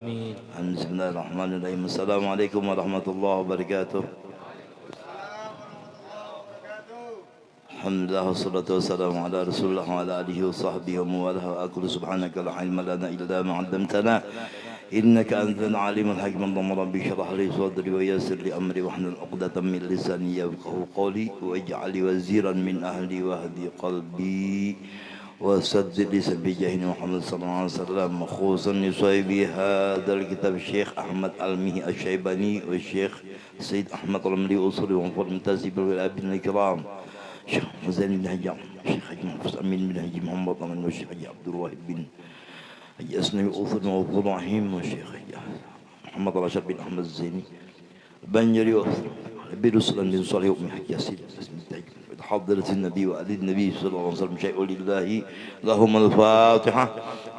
Bismillahirrahmanirrahim. Assalamualaikum warahmatullahi wabarakatuh. Alhamdulillah wassalatu wassalamu ala Rasulillah wa ala alihi wa sahbihi wa mawalah wa aqulu subhanaka la ilma lana illa ma 'allamtana innaka antal alimul hakim. Allahumma rabbi shrah li sadri wa yassir li amri wahlul 'uqdatam min lisani yafqahu qawli waj'al li waziran min ahli wahdi qalbi وسدد بجاه محمد صلى الله عليه وسلم خصوصا لصاحب هذا الكتاب الشيخ أحمد المهي الشيباني والشيخ سيد أحمد الرملي أصولي ومفر متاسب والأبن الكرام شيخ مزين بن هجام شيخ حجي محفوظ أمين بن هجي محمد طمان والشيخ حجي عبد الواحد بن حجي أسنوي أصول وفر رحيم والشيخ حجي محمد رشاد بن أحمد الزيني بنجري أصول برسول بن صالح بن حجي ياسين حضرة النبي وآل النبي صلى الله عليه وسلم شيء لله اللهم الفاتحة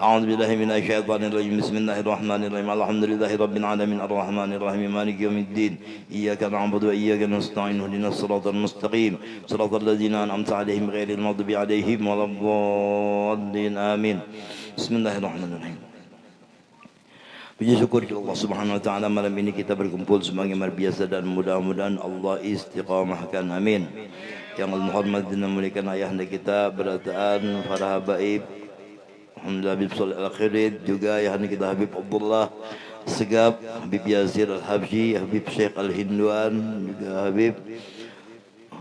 أعوذ بالله من الشيطان الرجيم بسم الله الرحمن الرحيم الحمد لله رب العالمين الرحمن الرحيم مالك يوم الدين إياك نعبد وإياك نستعين اهدنا الصراط المستقيم صراط الذين أنعمت عليهم غير المغضوب عليهم ولا الضالين آمين بسم الله الرحمن الرحيم. Puji syukur kepada Allah Subhanahu wa taala, malam ini kita berkumpul sebagaimana biasa dan mudah-mudahan Allah istiqamahkan amin. Yang al-muhammad dinamurikan ayahanda kita berataan para habaib Alhamdulillah Habib Salih Al-Akhirid, juga ayahanda kita Habib Abdullah Segap, Habib Yazir Al-Habsyi, Habib Syekh Al-Hinduan, juga Habib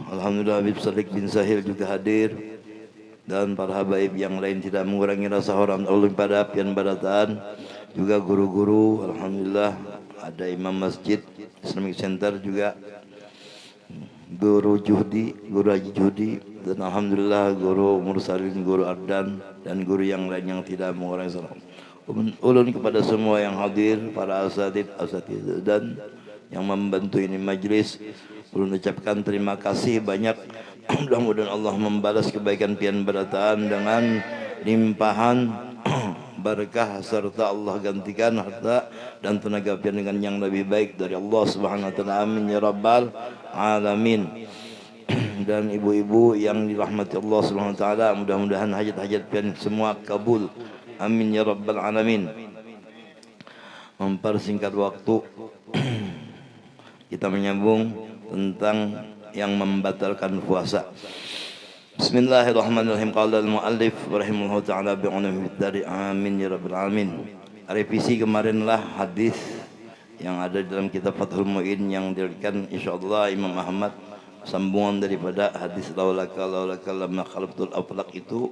Alhamdulillah Habib Sadiq bin Sahil juga hadir, dan para habaib yang lain tidak mengurangi rasa hormat Allah pada pian barataan, juga guru-guru. Alhamdulillah ada imam masjid Islamic Center, juga guru Juhdi, guru Haji Juhdi, dan alhamdulillah guru Mursalin, guru Ardan, dan guru yang lain yang tidak mengurangi salam. Ulun kepada semua yang hadir, para asatid dan yang membantu ini majlis, ulun ucapkan terima kasih banyak. Mudah-mudahan Allah membalas kebaikan pian berataan dengan limpahan berkah, serta Allah gantikan harta dan tenaga pian dengan yang lebih baik dari Allah Subhanahu wa taala. Amin ya rabbal alamin. Dan ibu-ibu yang dirahmati Allah Subhanahu wa taala, mudah-mudahan hajat-hajat pian semua kabul. Amin ya rabbal alamin. Mempersingkat waktu, kita menyambung tentang yang membatalkan puasa. Bismillahirrahmanirrahim. Qala al-muallif rahimahullah ta'ala bi'unumi dari amin ya rabbil alamin. Revisi kemarinlah hadis yang ada dalam kitab Fathul Mu'in yang diriwayatkan insyaallah Imam Ahmad, sambungan daripada hadis laulaka lamma khalaqtul aflaq, itu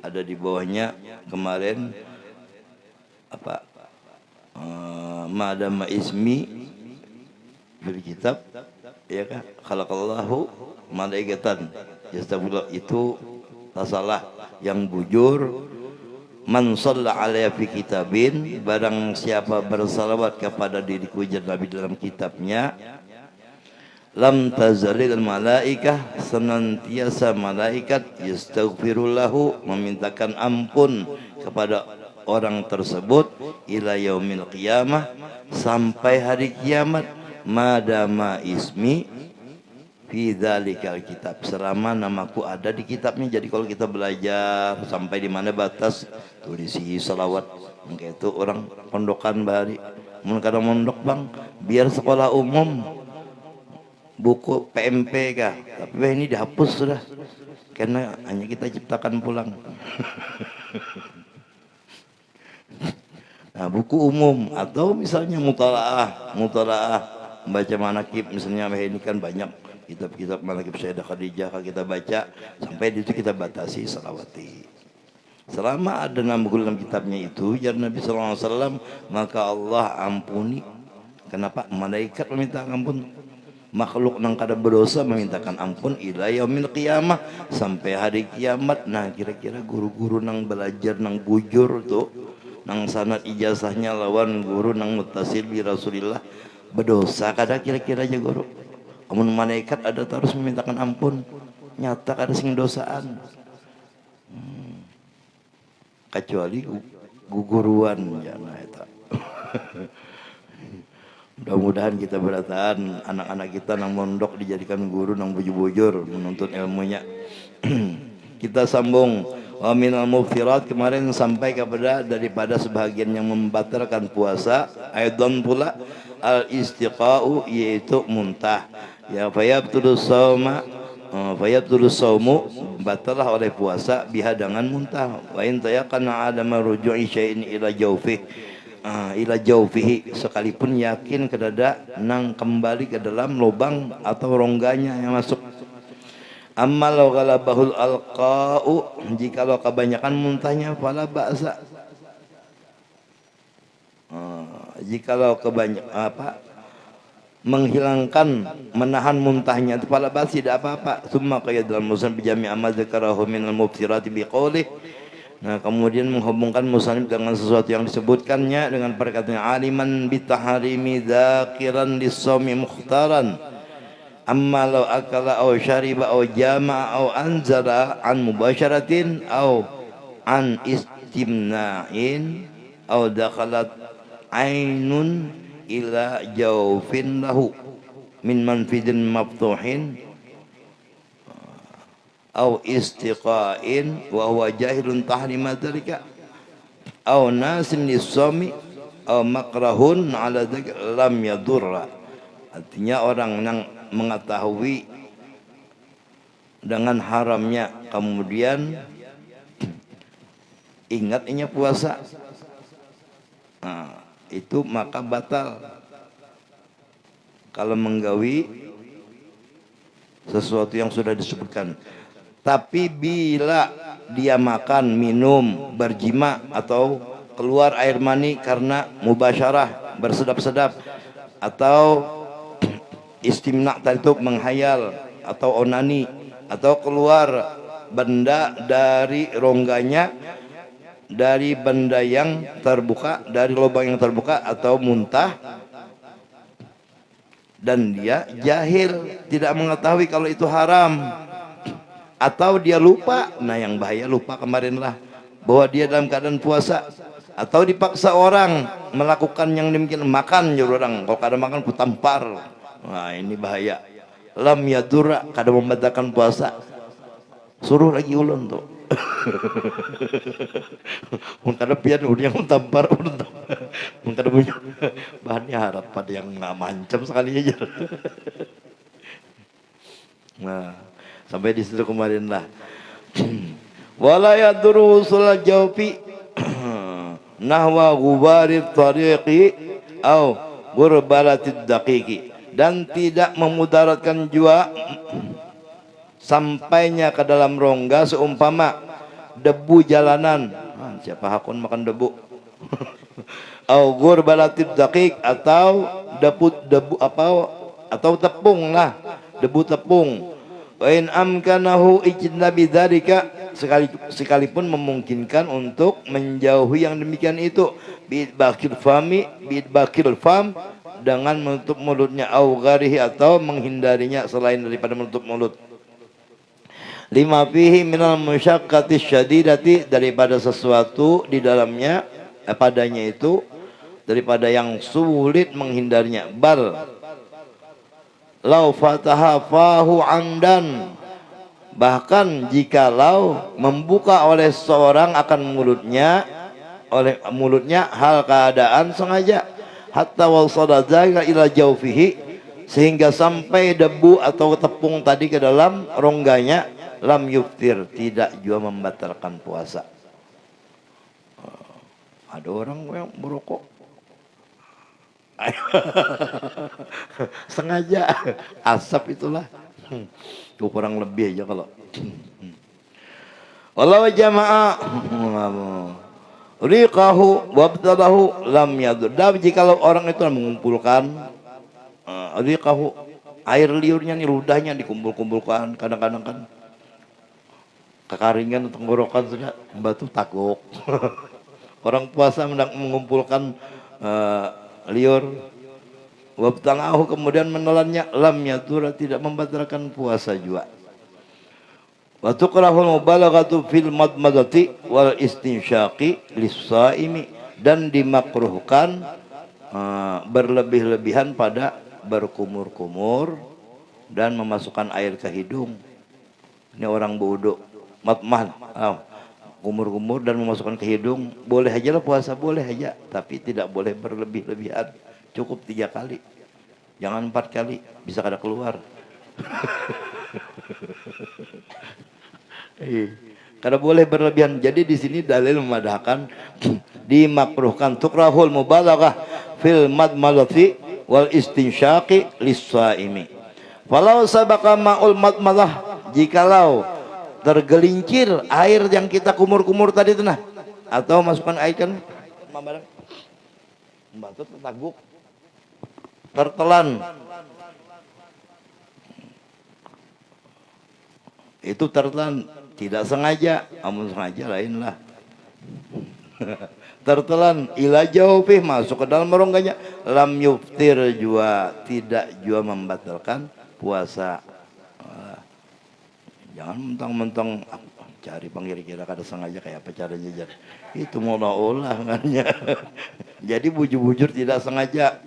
ada di bawahnya kemarin apa madama ismi fil kitab, ya kan, khalaqallahu malaikatan yastafillah, itu tasalah yang bujur. Man shalla alaiya fi kitabin, barang siapa bersalawat kepada diriku jadi Nabi dalam kitabnya, lam tazalil malaikah, senantiasa malaikat yastaghfirullahu, memintakan ampun kepada orang tersebut, ila yaumil qiyamah, sampai hari kiamat, madama ismi fi dzalikal kitab, selama namaku ada di kitabnya. Jadi kalau kita belajar sampai di mana batas tulisi salawat, mungkin itu orang pondokan bari mun kada mondok bang, biar sekolah umum buku PMP kah, tapi ini dihapus sudah karena hanya kita ciptakan pulang. Nah, buku umum atau misalnya mutalaah membaca manakib misalnya, ini kan banyak kitab-kitab manakib Sayyidah Khadijah kita baca, sampai di situ kita batasi salawati. Selama ada nama dalam kitabnya itu ya Nabi sallallahu alaihi wasallam, maka Allah ampuni. Kenapa? Malaikat meminta ampun, makhluk nang kada berdosa memintakan ampun ila yaumil qiyamah, sampai hari kiamat. Nah, kira-kira guru-guru nang belajar nang bujur tuh, nang sanad ijazahnya lawan guru nang muttasil bi Rasulillah, berdosa kada kira-kira aja guru? Amun malaikat ada terus memintakan ampun, nyata kada sing dosaan. Kecuali guguruan ya, nah itu. Mudah-mudahan kita berataan anak-anak kita nang mondok dijadikan guru nang bujur-bujur menuntut ilmunya. Kita sambung. Wa minal muftirat, kemarin sampai kepada daripada sebahagian yang membatalkan puasa. Aidan pula al istiqa'u, yaitu muntah. Ya fayabtulu sauma, fayabtulu saumu, batalah oleh puasa biha dengan muntah. Wa in tayaqana adama ruju'i syai'in ila jawfih, ila jawfihi, sekalipun yakin kedada nang kembali ke dalam lubang atau rongganya yang masuk. Amma law galabahul alqa'u, jikalau kebanyakan muntahnya fala ba'sa. Jikalau menghilangkan, menahan muntahnya itu fala ba'sa, tidak apa-apa. Summa qayyad dalam musnad bijami' amma dzakarahu min al-mubtirati biqaulih. Nah, kemudian menghubungkan musannif dengan sesuatu yang disebutkannya dengan perkataan aliman bitaharimi dzakiran lis-shaumi mukhtaran. Amma law akala aw syariba aw jama'a aw anzala an mubasharatin aw an istimna'in aw dakhalat ainun ila jawfin lahu min manfidin maftuhin aw istiqa'in wa huwa jahilun tahrima dzalika aw nasin lis-shaumi aw makrahun ala dzalik lam yadurra. Artinya orang yang mengetahui dengan haramnya kemudian ingatnya puasa, itu maka batal kalau menggawi sesuatu yang sudah disebutkan. Tapi bila dia makan, minum, berjima atau keluar air mani karena mubasyarah, bersedap-sedap, atau istimna tadi itu menghayal atau onani, atau keluar benda dari rongganya, dari benda yang terbuka, dari lubang yang terbuka, atau muntah, dan dia jahil, tidak mengetahui kalau itu haram, atau dia lupa. Nah, yang bahaya lupa kemarinlah bahwa dia dalam keadaan puasa, atau dipaksa orang melakukan yang demikian, makan nyuruh orang, kalau kadang makan ku tampar. Nah, ini bahaya. Lam yadurra, kadang membatalkan puasa. Suruh lagi ulun tuh. Mungkin pian udah yang tampar, mungkin punya bahannya harap pada yang nggak mancam sekali aja. Nah, sampai di situ kemarin lah. Wala yadurru usul jawfi nahwa ghubarit tariqi au gurbalatid daqiqi, dan tidak memudaratkan jua sampainya ke dalam rongga seumpama debu jalanan. Siapa hakun makan debu? Au gurbalatid daqiq, atau debu apa, atau tepung lah, debu tepung. Wa in amkanahu ijnabi dzalika, sekalipun memungkinkan untuk menjauhi yang demikian itu, bidbakil fami, bidbakil fam, dengan menutup mulutnya, au gharihi, atau menghindarinya selain daripada menutup mulut. Lima fihi minal musyaqqati syadidati, daripada sesuatu di dalamnya padanya itu daripada yang sulit menghindarinya. Bal lau fataha fahu amdan, bahkan jikalau membuka oleh seorang akan mulutnya, oleh mulutnya hal keadaan sengaja, hatta wasala dzalika ila jawfihi, sehingga sampai debu atau tepung tadi ke dalam rongganya, lam yuftir, tidak juga membatalkan puasa. Ada orang yang merokok sengaja, asap itulah. Kurang lebih aja kalau. Walau jama'a riqahu wabtalahu lam yadur. Dan jikalau orang itu mengumpulkan riqahu, air liurnya nih, ludahnya dikumpul-kumpulkan, kadang-kadang kan kekaringan tenggorokan sudah batu takuk. Orang puasa mengumpulkan liur, wabtalahu, kemudian menelannya, lam yadur, tidak membatalkan puasa juga. Wa tukrahul mubalaghatu fil madmadati wal istinsyaqi lis-shaimi, dan dimakruhkan berlebih-lebihan pada berkumur-kumur dan memasukkan air ke hidung. Ini orang bodoh. kumur-kumur dan memasukkan ke hidung, boleh aja lah puasa, boleh aja, tapi tidak boleh berlebih-lebihan. Cukup 3 kali, jangan 4 kali, bisa kada keluar. Kada boleh berlebihan. Jadi di sini dalil memadahkan dimakruhkan tukrahul mubalaghah fil madmadati wal istinsyaqi lis-shaimi. Walau sabaqa ma'ul madmadah, jikalau tergelincir air yang kita kumur-kumur tadi itu nah, atau masukkan air kan membatut tertaguk tertelan, itu tertelan tidak sengaja, amun sengaja lain lah. Tertelan ila jawfih, masuk ke dalam rongganya, lam yuftir jua, tidak jua membatalkan puasa. Jangan mentang-mentang cari panggil kira kada sengaja kayak apa caranya jar. Itu mau olah ngannya. Jadi bujur-bujur tidak sengaja.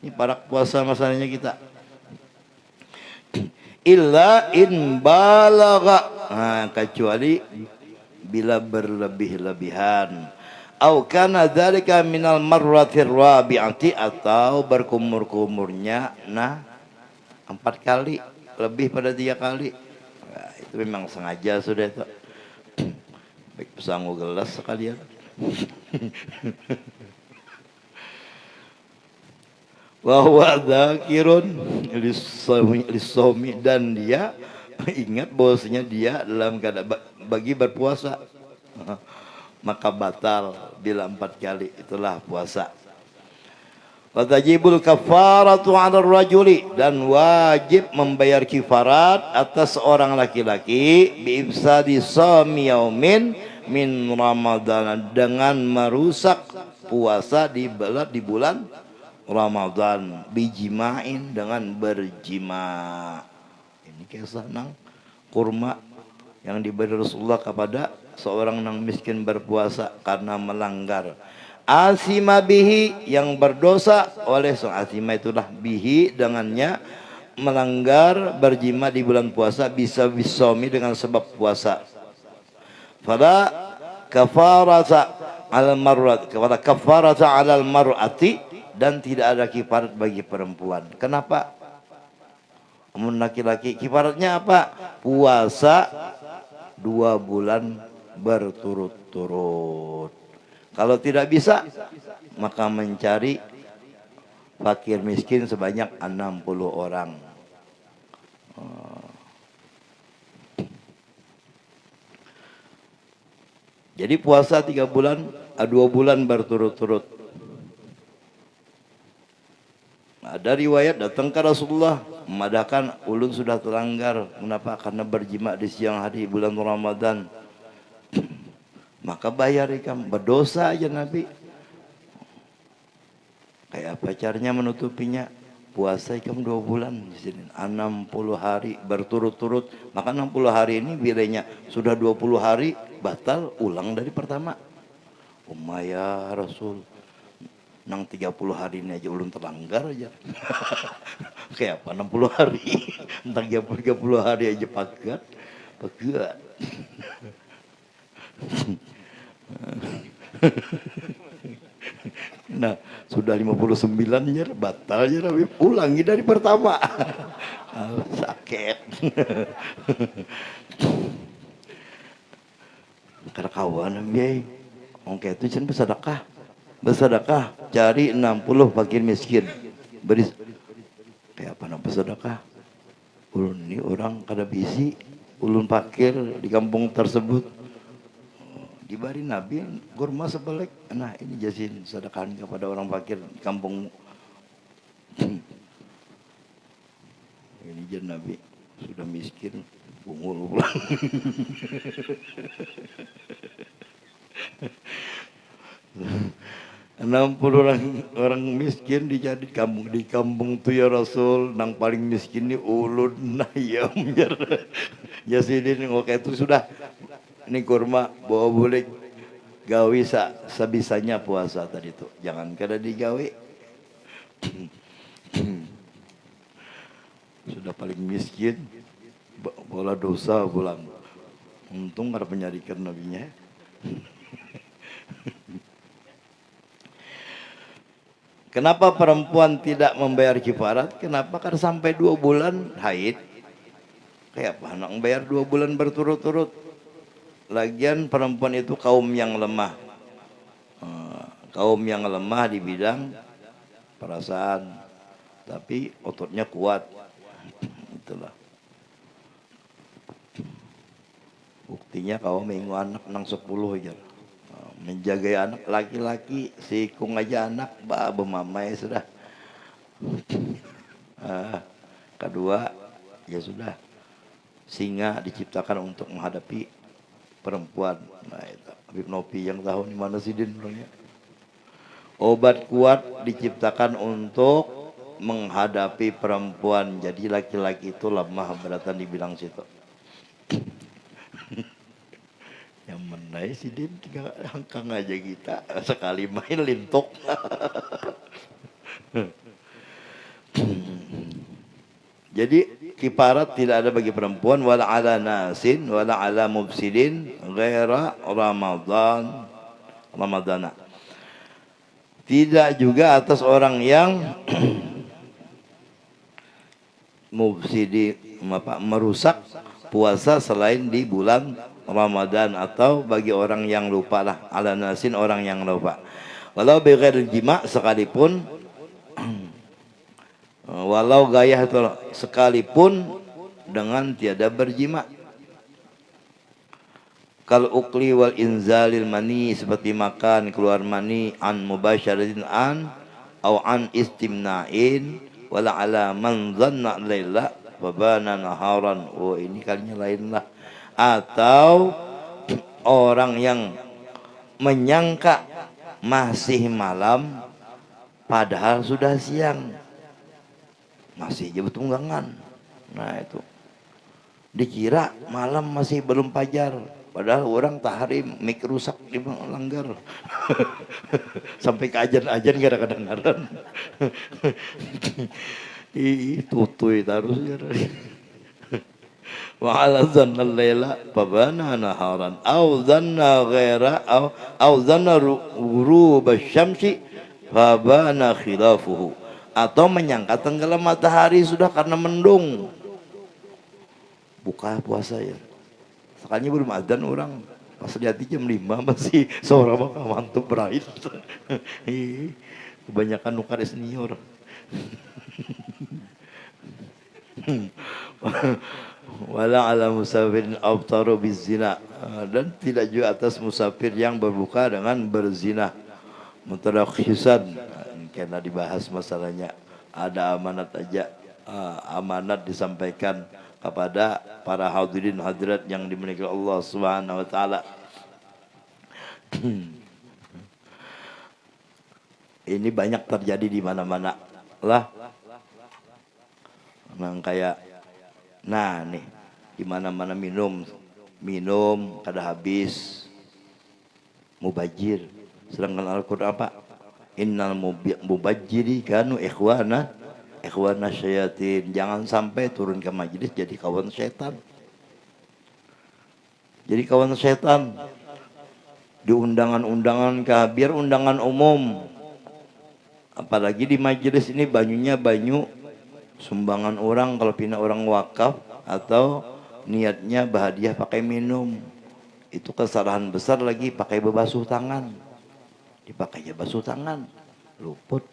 Ini para puasa masalahnya kita. Illa in balagha, nah, kecuali bila berlebih-lebihan. Au kana dzalika minal marratir rabi'ati, atau berkumur-kumurnya nah 4 kali lebih pada 3 kali. Nah, itu memang sengaja sudah itu. Baik pesanggu gelas sekalian. Bahwa dzakirun lissomi, dan dia ingat bahwasanya dia dalam keadaan bagi berpuasa, maka batal bila 4 kali, itulah puasa. Watajibul kafaratu 'ala rajuli, dan wajib membayar kifarat atas seorang laki-laki bi'ifsadi shaumi yaumin min Ramadan, dengan merusak puasa di bulan Ramadan, bijima'in, dengan berjima. Ini kisah nang kurma yang diberi Rasulullah kepada seorang nang miskin berpuasa karena melanggar. Asima bihi, yang berdosa oleh seorang, asima itulah bihi dengannya, melanggar berjima di bulan puasa, bisa bisomi dengan sebab puasa. Fala kafarata al mar'at, kepada kafarata alal mar'ati, dan tidak ada kifarat bagi perempuan. Kenapa? Amun laki-laki kifaratnya apa? Puasa 2 bulan berturut-turut. Kalau tidak bisa, maka mencari fakir miskin sebanyak 60 orang. Jadi puasa 3 bulan, 2 bulan berturut-turut. Ada riwayat datang ke Rasulullah memadahkan, ulun sudah terlanggar. Kenapa? Karena berjima di siang hari bulan Ramadan. Maka bayar ikam, berdosa aja Nabi. Kayak apa caranya menutupinya? Puasa ikam 2 bulan di sini, 60 hari berturut-turut. Maka 60 hari ini bilanya sudah 20 hari batal, ulang dari pertama. Ya Rasul, nang 30 hari ini aja ulun terlanggar aja. Kayak apa 60 hari? Tentang 30 hari aja pagat. Nah, sudah 59 ya batal ya, tapi ulangi dari pertama. Sakit. Karena kawan biaya. Oke, itu jangan bersedekah, cari 60 fakir miskin, beri. Kayak apa nak bersedekah? Ulun ini orang kada bisi, ulun fakir di kampung tersebut, diberi Nabi kurma sebalik. Nah, ini jasin sedekah kepada orang fakir di kampung. Ini jan Nabi sudah miskin, bungul pulang. 60 orang miskin dicari di kampung tuh ya Rasul, nang paling miskin ni ulun nah ya ya sini oke itu sudah, ini kurma bawa boleh gawi sebisanya puasa tadi tuh, jangan kada digawi. Sudah paling miskin bola dosa pulang, untung ada penyadikan nabinya. Kenapa perempuan tidak membayar kifarat? Kenapa? Karena sampai 2 bulan haid. Kayak apa? Nak bayar 2 bulan berturut-turut. Lagian perempuan itu kaum yang lemah. Kaum yang lemah di bidang perasaan. Tapi ototnya kuat. Itulah. Buktinya kau minggu anak nang 10 aja. Menjaga anak laki-laki, sikung aja anak, mamai sudah. Kedua, ya sudah. Singa diciptakan untuk menghadapi perempuan. Nah itu Habib Nopi yang tahu di mana sih Din orangnya. Obat kuat diciptakan untuk menghadapi perempuan. Jadi laki-laki itu lemah beratan dibilang situ. Yang menai si Din tinggal hangkang aja kita sekali main lintok. Jadi kifarat tidak ada bagi perempuan wala ala nasin wala ala mubsidin ghaira ramadana. Tidak juga atas orang yang mubsidi merusak puasa selain di bulan Ramadan atau bagi orang yang lupa lah, ala nasin orang yang lupa. Walau bighairil jima sekalipun walau gaya itu sekalipun dengan tiada berjima. Kal ukli wal inzalil mani seperti makan keluar mani an mubasyaratin an au an istimna'in wala ala man dhanna laila babana naharan. Oh ini kalinya lain lah. Atau orang yang menyangka masih malam padahal sudah siang, masih aja bertunggangan. Nah itu dikira malam masih belum fajar, padahal orang tahrim mik rusak di langgar. Sampai ke ajan-ajan kadang-kadang. Tutui terus ya. Wa ala dhanna al-laila fabana naharan au dhanna ghaira au dhanna ghurub asy-syamsi fabana khilafuhu. Atau menyangka tenggelam matahari sudah karena mendung. Buka puasa ya. Sekalinya belum adzan orang. Pas lihat jam 5 masih seorang maka mantap beraid. Kebanyakan nukar senior. Wala ala musafirin abtaru bizina. Dan tidak juga atas musafir yang berbuka dengan berzina. Mutarakhisan. Karena dibahas masalahnya. Ada amanat aja. Amanat disampaikan kepada para hadirin hadirat yang dimuliakan Allah Subhanahu wa taala. Ini banyak terjadi di mana-mana lah. Memang kayak nih di mana-mana minum kada habis mubajir. Sedangkan Al-Qur'an apa? Innal mubajjiri kanu ikhwana syayatin. Jangan sampai turun ke majelis jadi kawan setan. Jadi kawan setan. Di undangan-undangan biar undangan umum. Apalagi di majelis ini banyunya banyu sumbangan orang kalau pindah orang wakaf atau niatnya bahadiah pakai minum. Itu kesalahan besar lagi pakai bebasuh tangan. Dipakainya basuh tangan. Luput.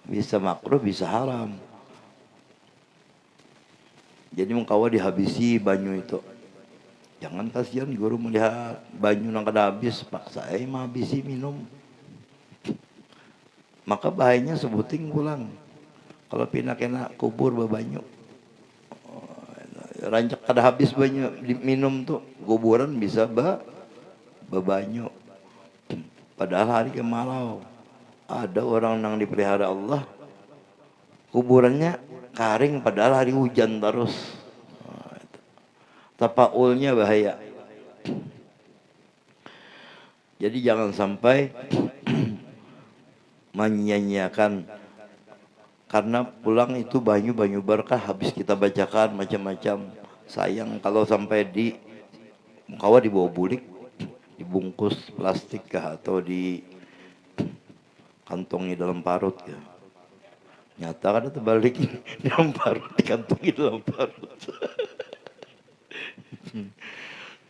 Bisa makruh, bisa haram. Jadi mengkawa dihabisi banyu itu. Jangan kasihan guru melihat banyu yang kada habis, paksa habisi minum. Maka bahayanya sebuting pulang. Kalau pindah kena kubur bebanyu. Rancak kada habis banyu minum tuh, kuburan bisa bebanyu. Padahal hari kemalau ada orang yang dipelihara Allah, kuburannya karing padahal hari hujan terus. Tapaulnya bahaya. Jadi jangan sampai menyanyiakan, karena pulang itu banyu berkah habis kita bacakan macam-macam. Sayang kalau sampai kawa dibawa bulik, dibungkus plastik kah atau di kantongi dalam parut kah? Nyata kan terbalik dalam parut, dikantongi dalam parut.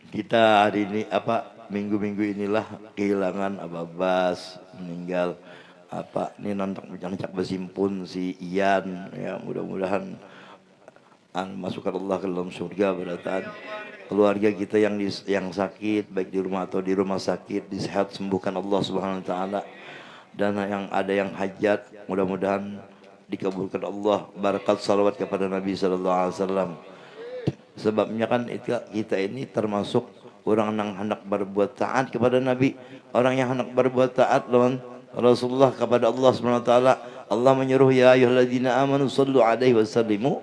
Kita hari ini minggu-minggu inilah kehilangan Ababas, meninggal ini nancak bersimpun si Ian, ya mudah-mudahan masukkan Allah ke dalam surga beratan. Keluarga kita yang sakit baik di rumah atau di rumah sakit disehat sembuhkan Allah Subhanahu wa taala. Dan yang ada yang hajat mudah-mudahan dikabulkan Allah. Barakat salawat kepada Nabi sallallahu alaihi wasallam. Sebabnya kan kita ini termasuk orang yang hendak berbuat taat kepada Nabi, orang yang hendak berbuat taat lawan Rasulullah kepada Allah Subhanahu wa taala. Allah menyuruh ya ayyuhalladzina amanu sallu alaihi wasallimu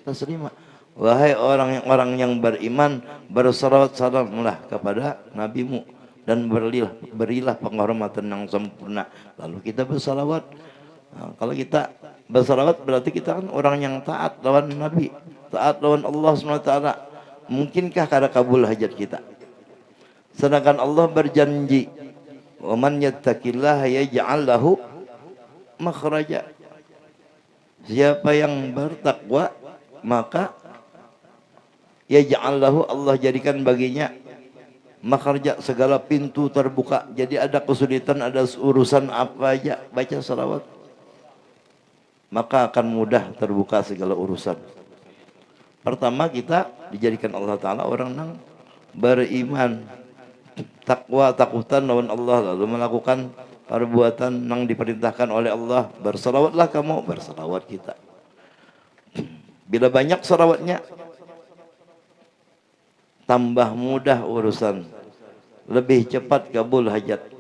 taslima. Wahai orang yang beriman, bersalawat salamlah kepada nabimu dan berilah penghormatan yang sempurna. Lalu kita bersalawat. Nah, kalau kita bersalawat berarti kita kan orang yang taat lawan Nabi, taat lawan Allah SWT. Mungkinkah kada kabul hajat kita? Sedangkan Allah berjanji, "Wa man yattaqillaha yaj'al lahu makhraja." Siapa yang bertakwa maka yaj'al lahu, Allah jadikan baginya makhraja, segala pintu terbuka. Jadi ada kesulitan, ada urusan apa aja, baca salawat maka akan mudah terbuka segala urusan. Pertama kita dijadikan Allah Ta'ala orang yang beriman, takwa, takutan lawan Allah, lalu melakukan perbuatan yang diperintahkan oleh Allah. Bersalawatlah kamu, bersalawat kita. Bila banyak salawatnya, tambah mudah urusan, lebih cepat kabul hajat.